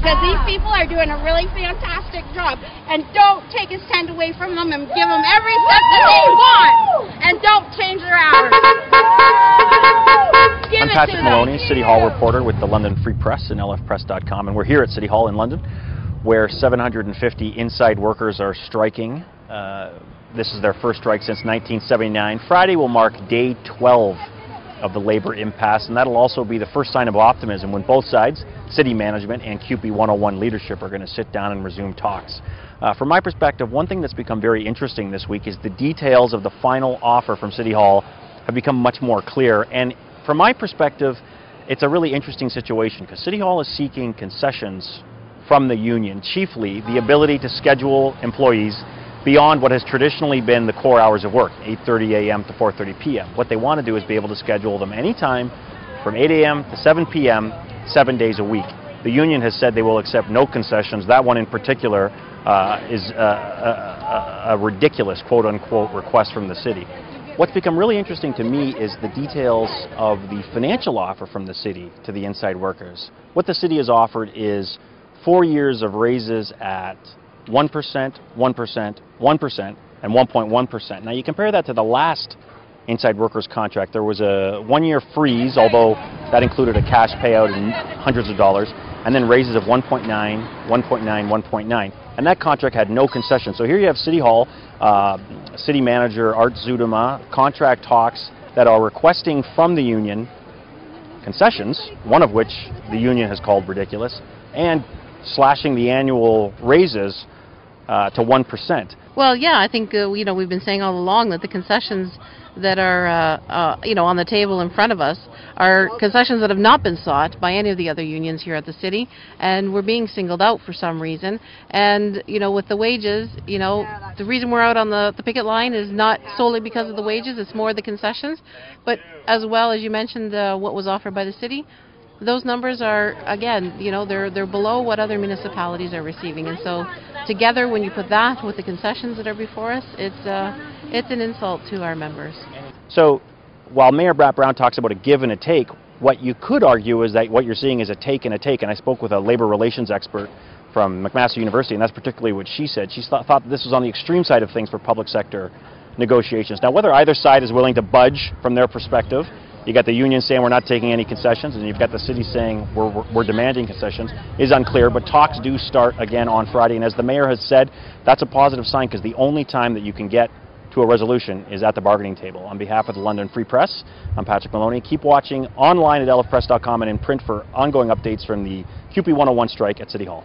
because these people are doing a really fantastic job. And don't take his tent away from them and give them every cent that they want. And don't change their hours. I'm Patrick Maloney, City Hall reporter with the London Free Press and lfpress.com, and we're here at City Hall in London, where 750 inside workers are striking. This is their first strike since 1979. Friday will mark day 12 of the labor impasse, and that'll also be the first sign of optimism when both sides, city management and CUPE 101 leadership, are going to sit down and resume talks. From my perspective, one thing that's become very interesting this week is the details of the final offer from City Hall have become much more clear. And from my perspective, it's a really interesting situation because City Hall is seeking concessions from the union, chiefly the ability to schedule employees beyond what has traditionally been the core hours of work, 8:30 a.m. to 4:30 p.m. What they want to do is be able to schedule them anytime from 8 a.m. to 7 p.m., 7 days a week. The union has said they will accept no concessions. That one in particular is a ridiculous, quote-unquote, request from the city. What's become really interesting to me is the details of the financial offer from the city to the inside workers. What the city has offered is 4 years of raises at 1%, 1%, 1%, and 1.1%. Now you compare that to the last inside workers contract. There was a one-year freeze, although that included a cash payout in hundreds of dollars, and then raises of 1.9, 1.9, 1.9. And that contract had no concessions. So here you have City Hall, City Manager Art Zudema, contract talks that are requesting from the union concessions, one of which the union has called ridiculous, and slashing the annual raises to 1%. Well, yeah, I think we've been saying all along that the concessions that are on the table in front of us are concessions that have not been sought by any of the other unions here at the city, and we're being singled out for some reason. And with the wages, the reason we're out on the picket line is not solely because of the wages; it's more the concessions. But as well as you mentioned, what was offered by the city. Those numbers are, again, they're below what other municipalities are receiving, and so together, when you put that with the concessions that are before us, it's an insult to our members. So, while Mayor Brat Brown talks about a give and a take, what you could argue is that what you're seeing is a take and a take. And I spoke with a labor relations expert from McMaster University, and that's particularly what she said. She thought that this was on the extreme side of things for public sector negotiations. Now, whether either side is willing to budge from their perspective. You got the union saying we're not taking any concessions, and you've got the city saying we're demanding concessions, is unclear, but talks do start again on Friday. And as the mayor has said, that's a positive sign because the only time that you can get to a resolution is at the bargaining table. On behalf of the London Free Press, I'm Patrick Maloney. Keep watching online at lfpress.com and in print for ongoing updates from the CUPE 101 strike at City Hall.